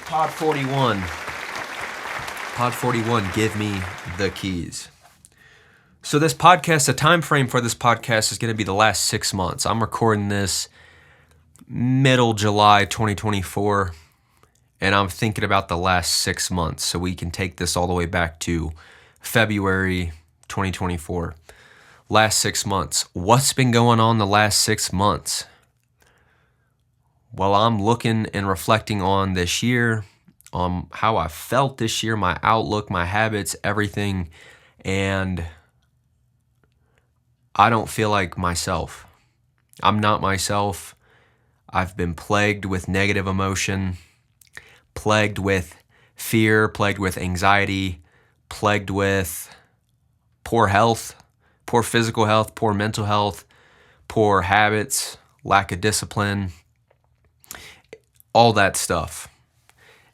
Pod 41. Pod 41, give me the keys. So this podcast, the time frame for this podcast is going to be the last 6 months. I'm recording this middle July 2024, and I'm thinking about the last 6 months, so we can take this all the way back to February 2024. Last 6 months. What's been going on the last 6 months? Well, I'm looking and reflecting on this year, on how I felt this year, my outlook, my habits, everything, and I don't feel like myself. I'm not myself. I've been plagued with negative emotion, plagued with fear, plagued with anxiety, plagued with poor health, poor physical health, poor mental health, poor habits, lack of discipline, all that stuff.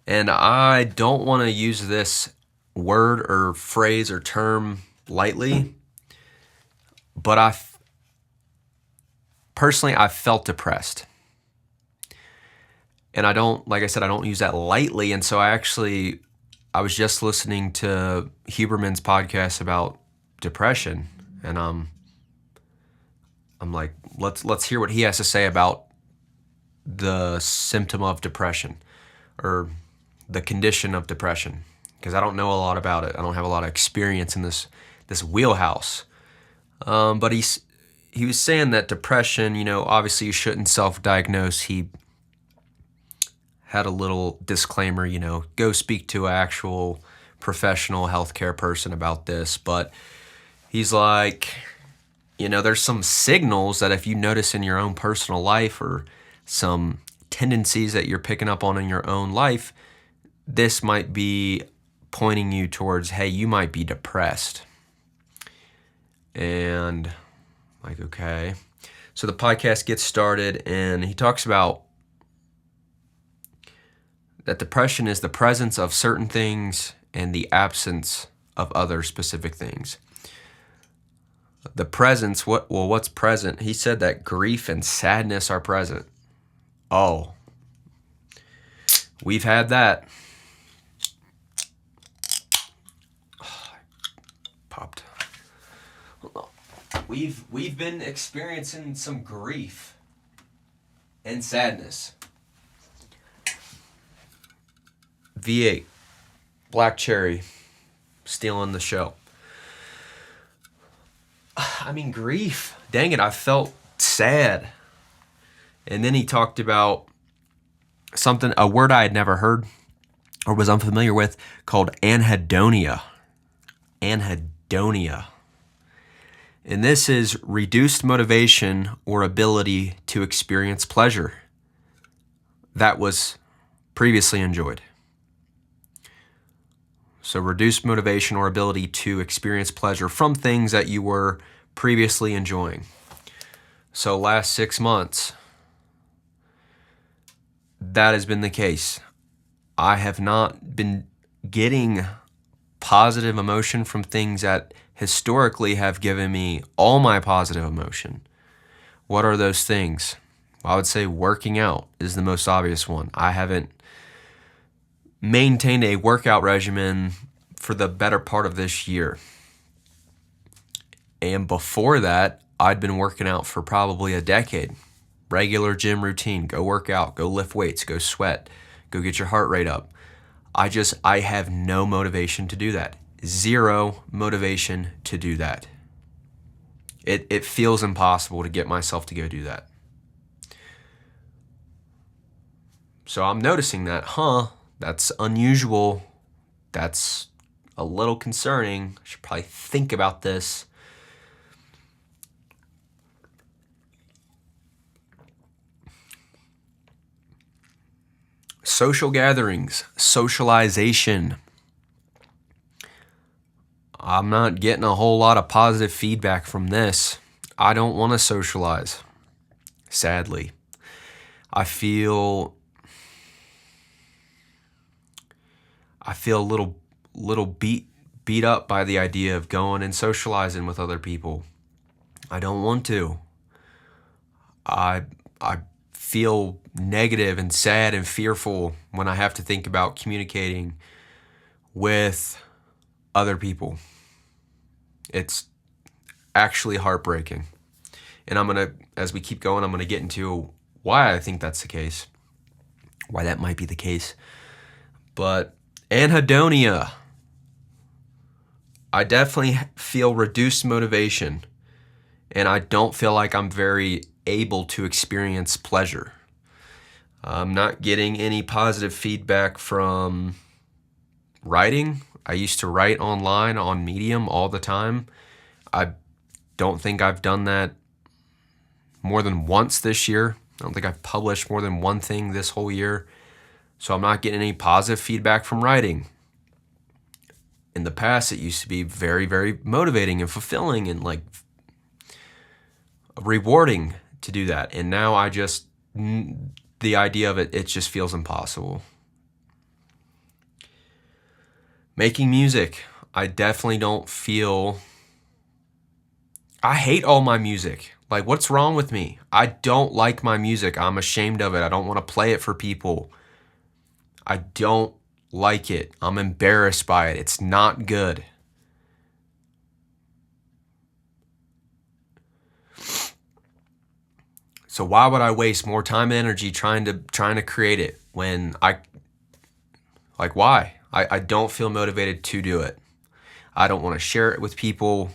And I don't want to use this word or phrase or term lightly, but I felt depressed. And I don't use that lightly. And so I was just listening to Huberman's podcast about depression. And I'm like, let's hear what he has to say about the symptom of depression or the condition of depression, because I don't know a lot about it. I don't have a lot of experience in this wheelhouse. But he was saying that depression, obviously you shouldn't self-diagnose. He had a little disclaimer, go speak to an actual professional healthcare person about this. But he's like, there's some signals that if you notice in your own personal life or some tendencies that you're picking up on in your own life, this might be pointing you towards, hey, you might be depressed. And like, okay. So the podcast gets started and he talks about that depression is the presence of certain things and the absence of other specific things. The presence, what's present? He said that grief and sadness are present. Oh, we've had that. Oh, popped. We've been experiencing some grief and sadness. V8, Black Cherry, stealing the show. I mean, grief. Dang it, I felt sad. And then he talked about a word I had never heard or was unfamiliar with, called anhedonia. Anhedonia. And this is reduced motivation or ability to experience pleasure that was previously enjoyed. So reduced motivation or ability to experience pleasure from things that you were previously enjoying. So last 6 months, that has been the case. I have not been getting positive emotion from things that historically have given me all my positive emotion. What are those things? I would say working out is the most obvious one. I haven't maintained a workout regimen for the better part of this year. And before that, I'd been working out for probably a decade. Regular gym routine, go work out, go lift weights, go sweat, go get your heart rate up. I have no motivation to do that. Zero motivation to do that. It feels impossible to get myself to go do that. So I'm noticing that, that's unusual. That's a little concerning. I should probably think about this. Social gatherings, socialization. I'm not getting a whole lot of positive feedback from this. I don't want to socialize, sadly. I feel a little beat up by the idea of going and socializing with other people. I don't want to. I feel negative and sad and fearful when I have to think about communicating with other people. It's actually heartbreaking. And as we keep going, I'm going to get into why I think that's the case, why that might be the case. But anhedonia. I definitely feel reduced motivation, and I don't feel like I'm very able to experience pleasure. I'm not getting any positive feedback from writing. I used to write online on Medium all the time. I don't think I've done that more than once this year. I don't think I've published more than one thing this whole year. So I'm not getting any positive feedback from writing. In the past, it used to be very, very motivating and fulfilling and like rewarding to do that. And now the idea of it just feels impossible. Making music, I definitely don't feel, I hate all my music. Like, what's wrong with me? I don't like my music. I'm ashamed of it. I don't want to play it for people. I don't like it. I'm embarrassed by it. It's not good. So why would I waste more time and energy trying to create it when why? I don't feel motivated to do it. I don't want to share it with people.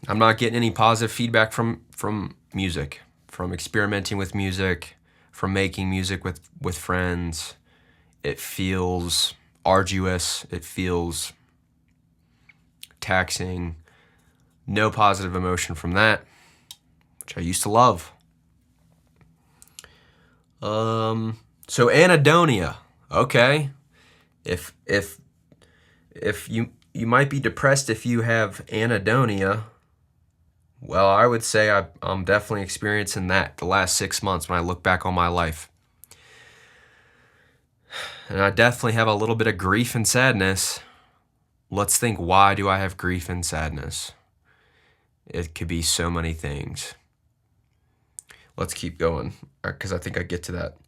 I'm not getting any positive feedback from music, from experimenting with music, from making music with friends. It feels arduous. It feels taxing. No positive emotion from that, which I used to love. So anhedonia. Okay. If you might be depressed if you have anhedonia, well, I would say I'm definitely experiencing that the last 6 months when I look back on my life. And I definitely have a little bit of grief and sadness. Let's think, why do I have grief and sadness? It could be so many things. Let's keep going because I think I get to that.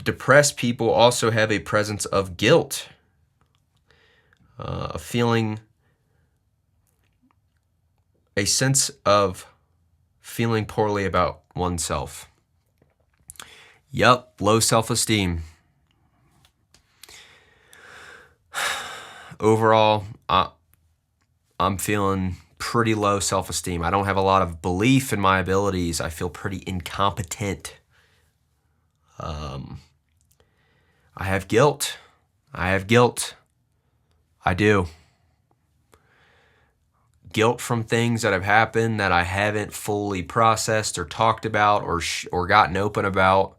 Depressed people also have a presence of guilt, a sense of feeling poorly about oneself. Yep, low self-esteem. Overall, I'm feeling pretty low self-esteem. I don't have a lot of belief in my abilities. I feel pretty incompetent. I have guilt. I do. Guilt from things that have happened that I haven't fully processed or talked about or gotten open about.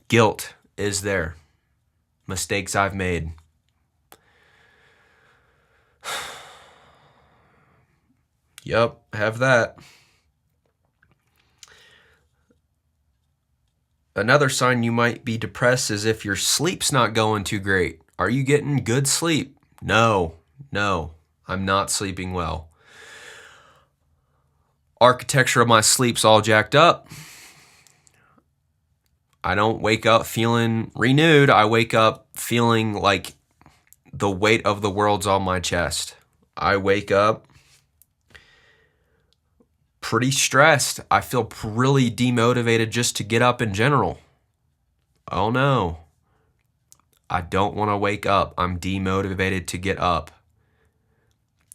Guilt is there. Mistakes I've made. Yep, have that. Another sign you might be depressed is if your sleep's not going too great. Are you getting good sleep? No, I'm not sleeping well. Architecture of my sleep's all jacked up. I don't wake up feeling renewed. I wake up feeling like the weight of the world's on my chest. I wake up pretty stressed. I feel really demotivated just to get up in general. Oh no. I don't want to wake up. I'm demotivated to get up.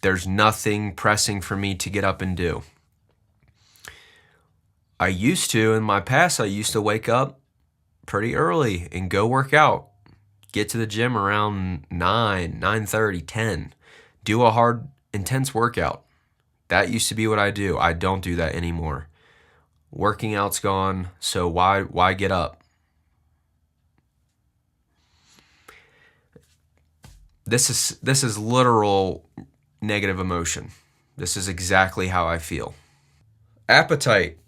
There's nothing pressing for me to get up and do. In my past, I used to wake up pretty early and go work out. Get to the gym around 9, 9:30, 10. Do a hard, intense workout. That used to be what I do. I don't do that anymore. Working out's gone, so why get up? This is literal negative emotion. This is exactly how I feel. Appetite.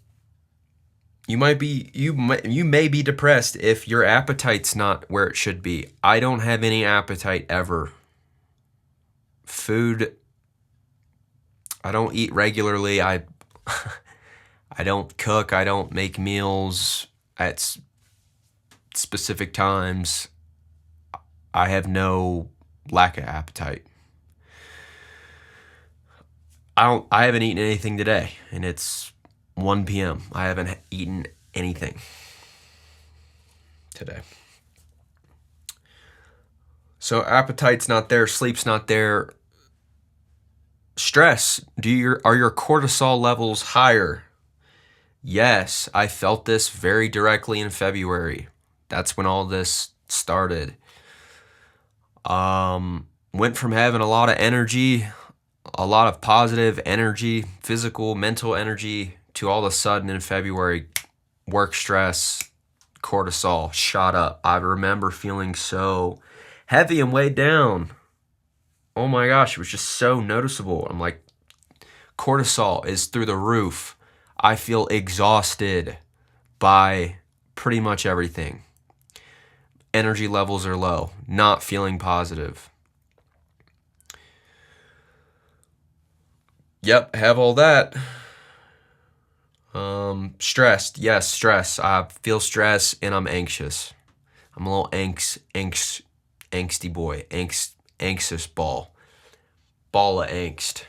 You may be depressed if your appetite's not where it should be. I don't have any appetite ever. Food I don't eat regularly. I I don't cook. I don't make meals at specific times. I have no lack of appetite. I haven't eaten anything today, and it's 1 p.m. I haven't eaten anything today. So appetite's not there, sleep's not there. Stress. Are your cortisol levels higher? Yes, I felt this very directly in February. That's when all this started. Went from having a lot of energy, a lot of positive energy, physical, mental energy, to all of a sudden in February, work stress, cortisol shot up. I remember feeling so heavy and weighed down. Oh my gosh, it was just so noticeable. I'm like, cortisol is through the roof. I feel exhausted by pretty much everything. Energy levels are low, not feeling positive. Yep, have all that. Stressed. Yes, stress. I feel stress and I'm anxious. I'm a little angsty boy. Anxious ball of angst.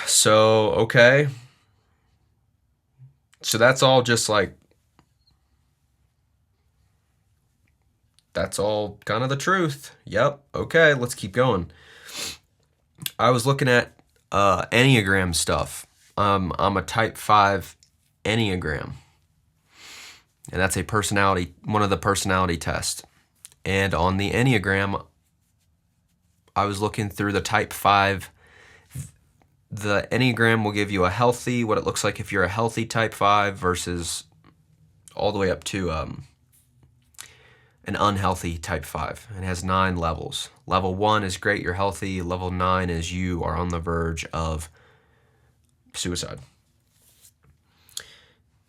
So, okay. So that's all just like, that's all kind of the truth. Yep. Okay, let's keep going. I was looking at enneagram stuff. I'm a type 5 enneagram. And that's one of the personality tests. And on the enneagram, I was looking through the type 5. The enneagram will give you what it looks like if you're a healthy type 5 versus all the way up to an unhealthy type 5. It has 9 levels. Level 1 is great, you're healthy. Level 9 is you are on the verge of suicide.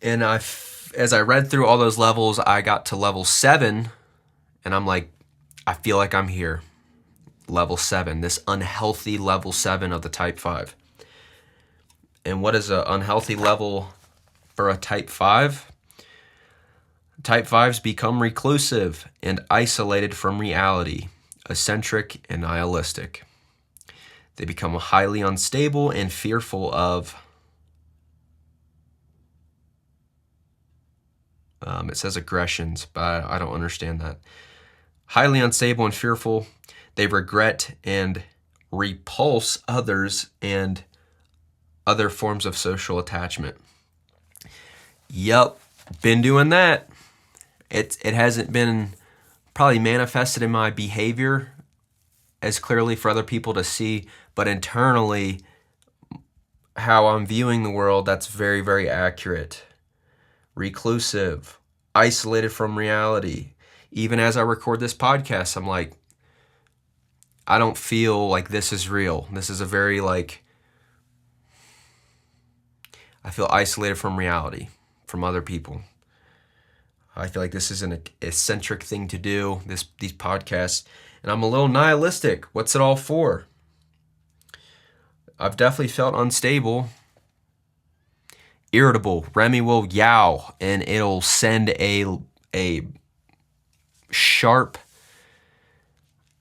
And as I read through all those levels, I got to level 7, and I'm like, I feel like I'm here. Level 7, this unhealthy level 7 of the type 5. And what is an unhealthy level for a type 5? Type 5s become reclusive and isolated from reality, eccentric and nihilistic. They become highly unstable and fearful of, it says aggressions, but I don't understand that. Highly unstable and fearful. They regret and repulse others and other forms of social attachment. Yep, been doing that. It hasn't been probably manifested in my behavior as clearly for other people to see, but internally, how I'm viewing the world, that's very, very accurate. Reclusive, isolated from reality. Even as I record this podcast, I'm like, I don't feel like this is real. This is a very I feel isolated from reality, from other people. I feel like this is an eccentric thing to do, these podcasts, and I'm a little nihilistic. What's it all for? I've definitely felt unstable, irritable. Remy will yow, and it'll send a sharp,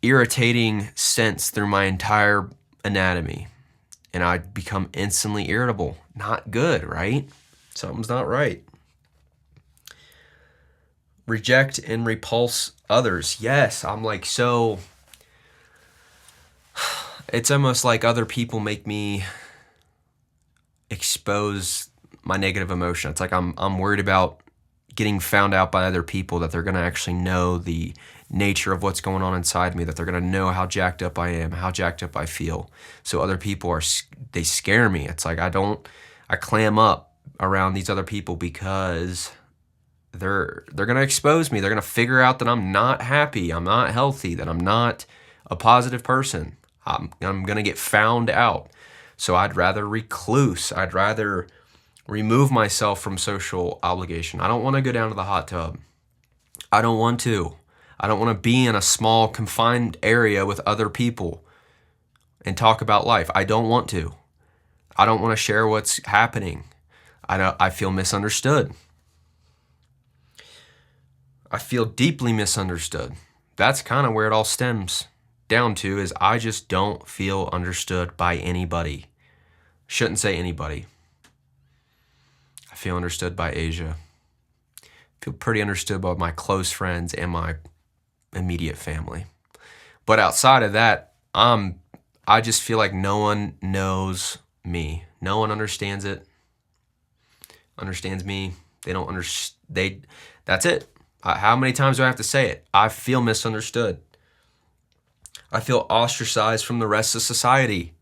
irritating sense through my entire anatomy, and I'd become instantly irritable. Not good, right? Something's not right. Reject and repulse others. Yes, I'm like, so it's almost like other people make me expose my negative emotion. It's like I'm worried about getting found out by other people, that they're going to actually know the nature of what's going on inside me, that they're going to know how jacked up I am, how jacked up I feel. So other people they scare me. It's like I clam up around these other people because they're going to expose me. They're going to figure out that I'm not happy, I'm not healthy, that I'm not a positive person. I'm going to get found out. So I'd rather recluse. I'd rather remove myself from social obligation. I don't want to go down to the hot tub. I don't want to. I don't want to be in a small confined area with other people. and talk about life. I don't want to. I don't want to share what's happening. I feel misunderstood. I feel deeply misunderstood. That's kind of where it all stems down to, is I just don't feel understood by anybody. Shouldn't say anybody. I feel understood by Asia. I feel pretty understood by my close friends and my immediate family. But outside of that, I just feel like no one knows me. No one understands me. They don't understand. That's it. How many times do I have to say it? I feel misunderstood. I feel ostracized from the rest of society.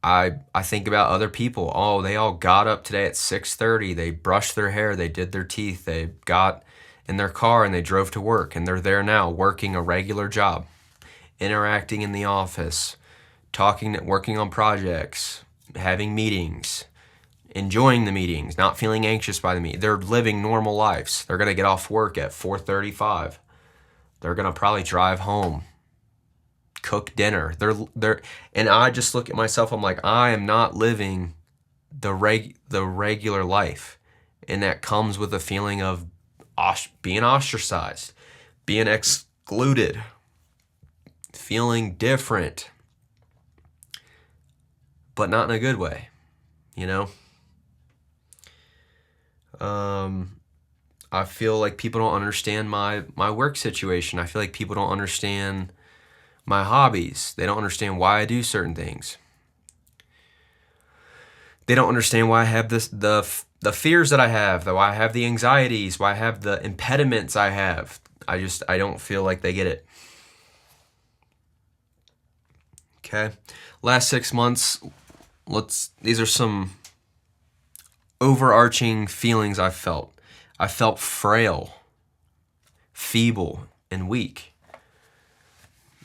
I think about other people. Oh, they all got up today at 6:30. They brushed their hair. They did their teeth. They got in their car and they drove to work. And they're there now working a regular job, interacting in the office, working on projects, having meetings, enjoying the meetings, not feeling anxious by the meeting. They're living normal lives. They're going to get off work at 4:35. They're going to probably drive home, cook dinner. And I just look at myself, I'm like, I am not living the regular life. And that comes with a feeling of being ostracized, being excluded, feeling different, but not in a good way, you know? I feel like people don't understand my work situation. I feel like people don't understand my hobbies. They don't understand why I do certain things. They don't understand why I have the fears that I have, why I have the anxieties, why I have the impediments I have. I don't feel like they get it. Okay. Last 6 months, these are some overarching feelings I've felt. I felt frail, feeble, and weak.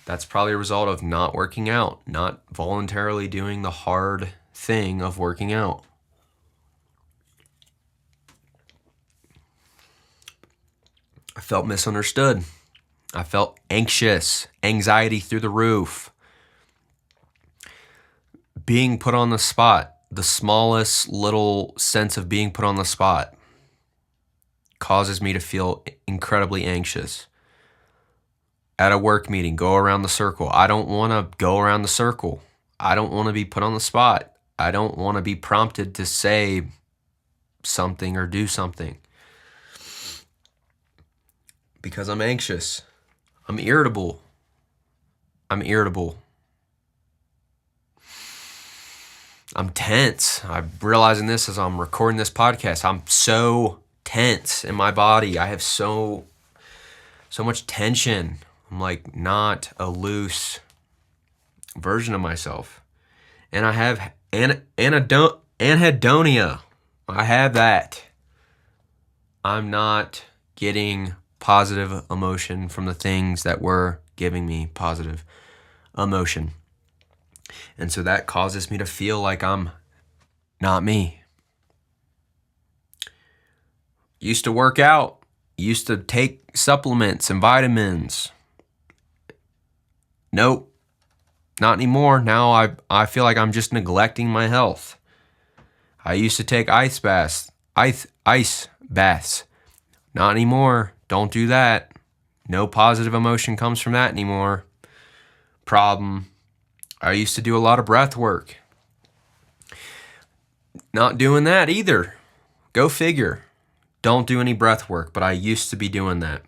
That's probably a result of not working out, not voluntarily doing the hard thing of working out. I felt misunderstood. I felt anxious, anxiety through the roof. Being put on the spot, the smallest little sense of being put on the spot causes me to feel incredibly anxious. At a work meeting, go around the circle. I don't want to go around the circle. I don't want to be put on the spot. I don't want to be prompted to say something or do something because I'm anxious. I'm irritable. I'm tense. I'm realizing this as I'm recording this podcast. I'm so tense in my body. I have so much tension. I'm like not a loose version of myself. And I have anhedonia. I have that. I'm not getting positive emotion from the things that were giving me positive emotion. And so that causes me to feel like I'm not me. Used to work out. Used to take supplements and vitamins. Nope. Not anymore. Now I feel like I'm just neglecting my health. I used to take ice baths. Not anymore. Don't do that. No positive emotion comes from that anymore. Problem. I used to do a lot of breath work. Not doing that either. Go figure. Don't do any breath work, but I used to be doing that.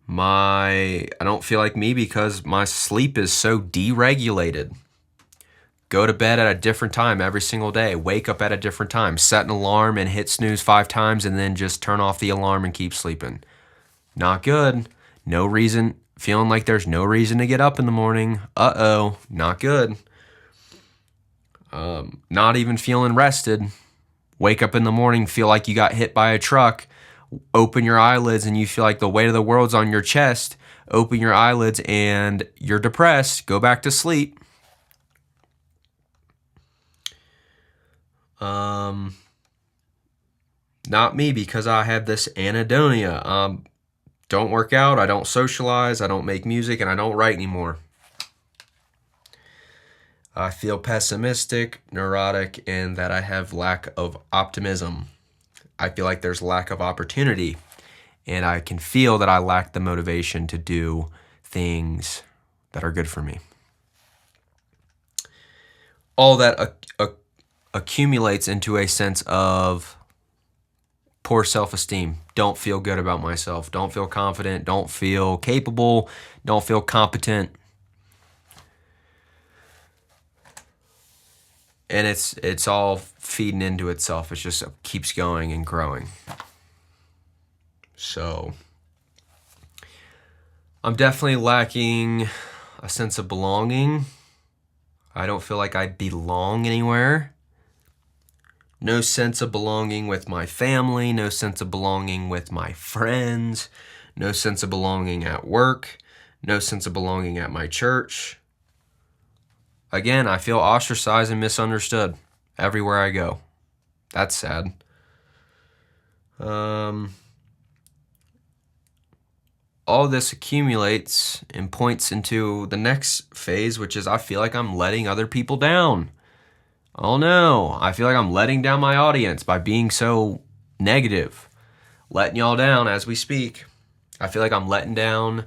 I don't feel like me because my sleep is so deregulated. Go to bed at a different time every single day. Wake up at a different time. Set an alarm and hit snooze 5 times and then just turn off the alarm and keep sleeping. Not good. No reason. Feeling like there's no reason to get up in the morning. Not good. Not even feeling rested. Wake up in the morning, feel like you got hit by a truck. Open your eyelids and you feel like the weight of the world's on your chest. Open your eyelids and you're depressed. Go back to sleep. Not me because I have this anhedonia. Don't work out, I don't socialize, I don't make music, and I don't write anymore. I feel pessimistic, neurotic, and that I have lack of optimism. I feel like there's lack of opportunity, and I can feel that I lack the motivation to do things that are good for me. All that accumulates into a sense of poor self-esteem. Don't feel good about myself. Don't feel confident. Don't feel capable. Don't feel competent. And it's all feeding into itself. It just keeps going and growing. So I'm definitely lacking a sense of belonging. I don't feel like I belong anywhere. No sense of belonging with my family, no sense of belonging with my friends, no sense of belonging at work, no sense of belonging at my church. Again, I feel ostracized and misunderstood everywhere I go. That's sad. All this accumulates and points into the next phase, which is I feel like I'm letting other people down. Oh no, I feel like I'm letting down my audience by being so negative, letting y'all down as we speak. I feel like I'm letting down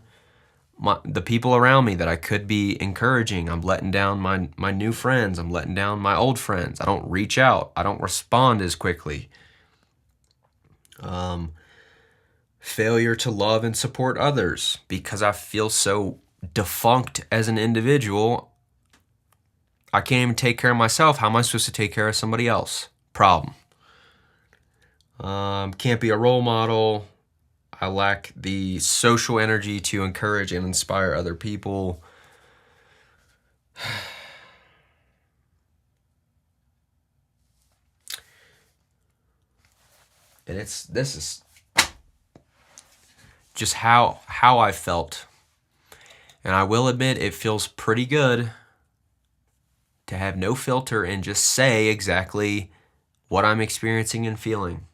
the people around me that I could be encouraging. I'm letting down my new friends. I'm letting down my old friends. I don't reach out. I don't respond as quickly. Failure to love and support others because I feel so defunct as an individual. I can't even take care of myself. How am I supposed to take care of somebody else? Problem. Can't be a role model. I lack the social energy to encourage and inspire other people. And this is just how I felt. And I will admit it feels pretty good to have no filter and just say exactly what I'm experiencing and feeling.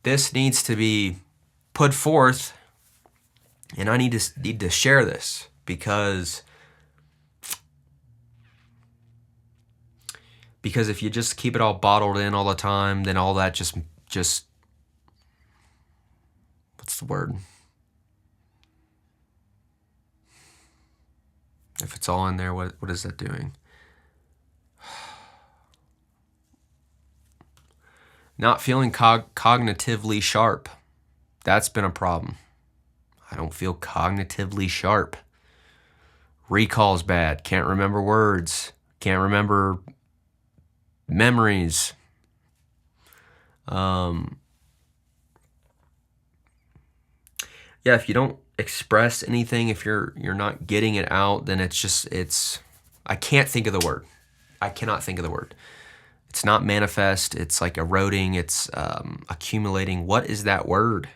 This needs to be put forth, and I need to share this because if you just keep it all bottled in all the time, then all that just what's the word? If it's all in there, what is that doing? Not feeling cognitively sharp. That's been a problem. I don't feel cognitively sharp. Recall's bad. Can't remember words. Can't remember memories. Yeah, if you don't express anything, if you're not getting it out, then it's I can't think of the word. I cannot think of the word. It's not manifest. It's like eroding. It's accumulating. What is that word?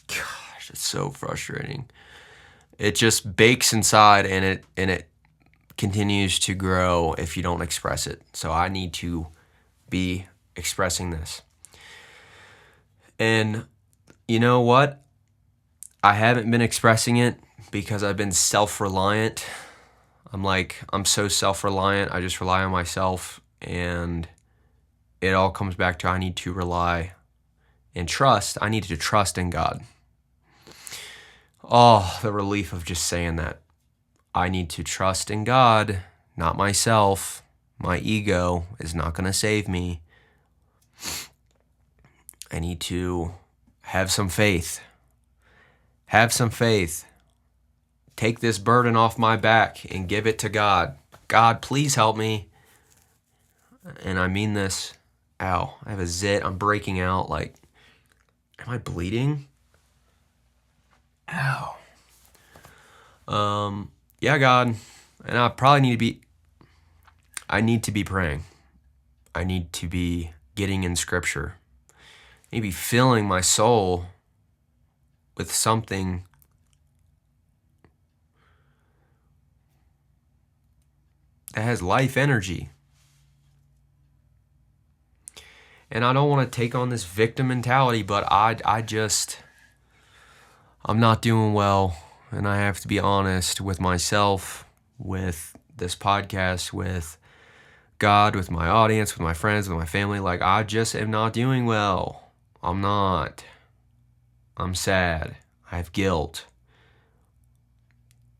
Gosh, it's so frustrating. It just bakes inside, and it continues to grow if you don't express it. So I need to be expressing this. And you know what? I haven't been expressing it because I've been self-reliant. I'm so self-reliant. I just rely on myself, and it all comes back to I need to rely and trust. I need to trust in God. Oh, the relief of just saying that. I need to trust in God, not myself. My ego is not going to save me. I need to have some faith. Have some faith. Take this burden off my back and give it to God. God, please help me. And I mean this. Ow, I have a zit. I'm breaking out. Like, am I bleeding? Ow. Yeah, God. And I need to be praying. I need to be getting in scripture. Maybe filling my soul with something that has life energy. And I don't want to take on this victim mentality, but I'm not doing well, and I have to be honest with myself, with this podcast, with God, with my audience, with my friends, with my family. Like, I just am not doing well. I'm not. I'm sad. I have guilt.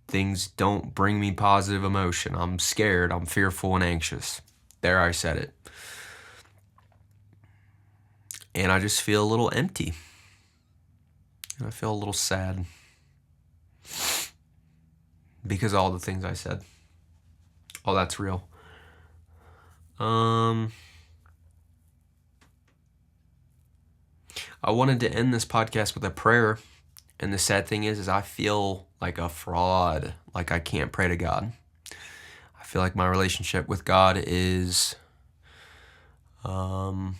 Things don't bring me positive emotion. I'm scared. I'm fearful and anxious. There, I said it. And I just feel a little empty. And I feel a little sad. Because of all the things I said. Oh, that's real. I wanted to end this podcast with a prayer. And the sad thing is I feel like a fraud. Like I can't pray to God. I feel like my relationship with God is that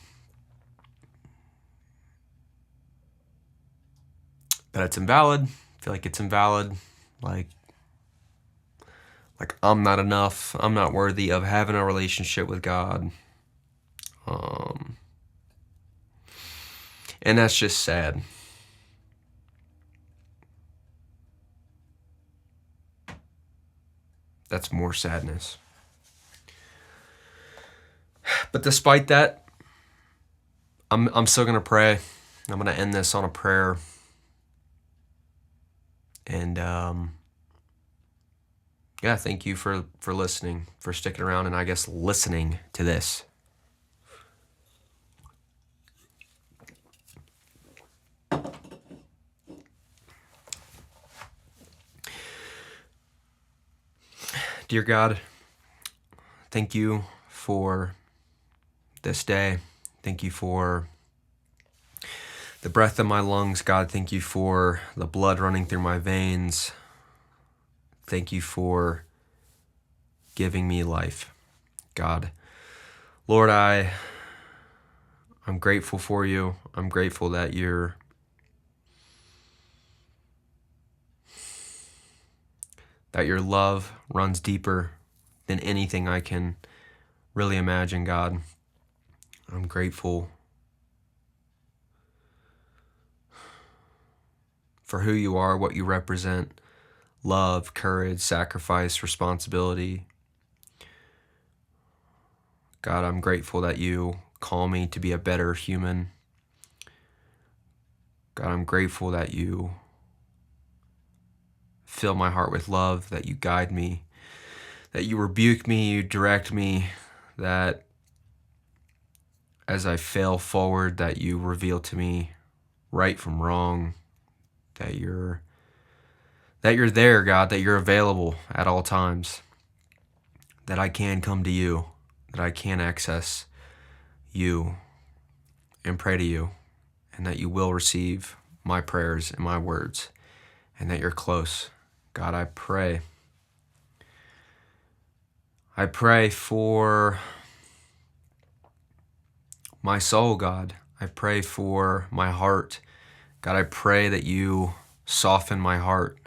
it's invalid. I feel like it's invalid. Like I'm not enough. I'm not worthy of having a relationship with God. And that's just sad. That's more sadness. But despite that, I'm still gonna pray. I'm gonna end this on a prayer. And yeah, thank you for listening, for sticking around, and I guess listening to this. Dear God, thank you for this day. Thank you for the breath in my lungs, God. Thank you for the blood running through my veins. Thank you for giving me life, God. Lord, I'm grateful for you. I'm grateful that your love runs deeper than anything I can really imagine, God. I'm grateful for who you are, what you represent. Love, courage, sacrifice, responsibility. God, I'm grateful that you call me to be a better human. God, I'm grateful that you fill my heart with love, that you guide me, that you rebuke me, you direct me, that as I fail forward, that you reveal to me right from wrong, that you're there, God, that you're available at all times, that I can come to you, that I can access you and pray to you, and that you will receive my prayers and my words, and that you're close. God, I pray for my soul, God. I pray for my heart. God, I pray that you soften my heart,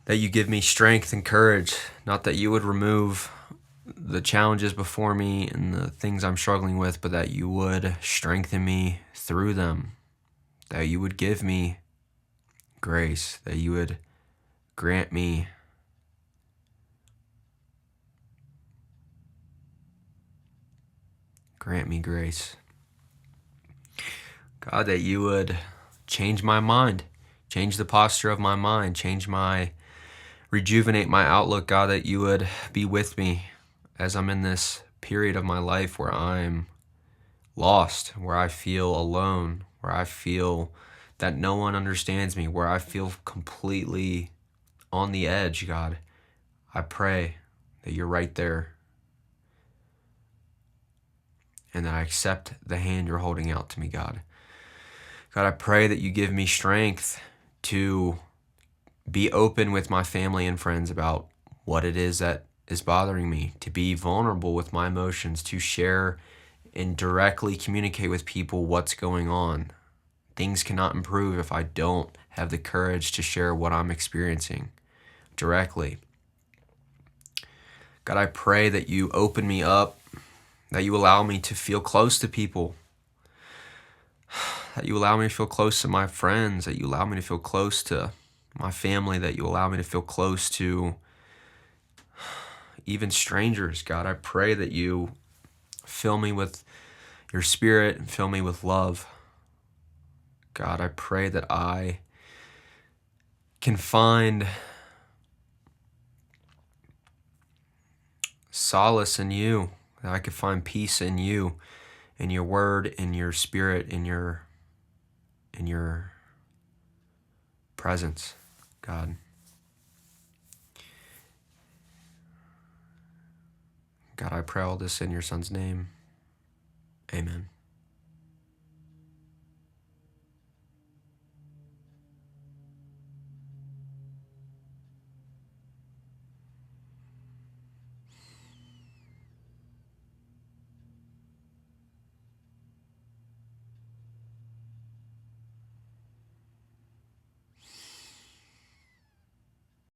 that you give me strength and courage, not that you would remove the challenges before me and the things I'm struggling with, but that you would strengthen me through them, that you would give me grace, that you would grant me grace. God, that you would change my mind, change the posture of my mind, rejuvenate my outlook, God, that you would be with me as I'm in this period of my life where I'm lost, where I feel alone, where I feel that no one understands me, where I feel completely on the edge, God. I pray that you're right there and that I accept the hand you're holding out to me, God. God, I pray that you give me strength to be open with my family and friends about what it is that is bothering me, to be vulnerable with my emotions, to share and directly communicate with people what's going on. Things cannot improve if I don't have the courage to share what I'm experiencing directly. God, I pray that you open me up, that you allow me to feel close to people, that you allow me to feel close to my friends, that you allow me to feel close to my family, that you allow me to feel close to even strangers. God, I pray that you fill me with your spirit and fill me with love. God, I pray that I can find solace in you, that I can find peace in you, in your word, in your spirit, in your presence, God. God, I pray all this in your son's name. Amen.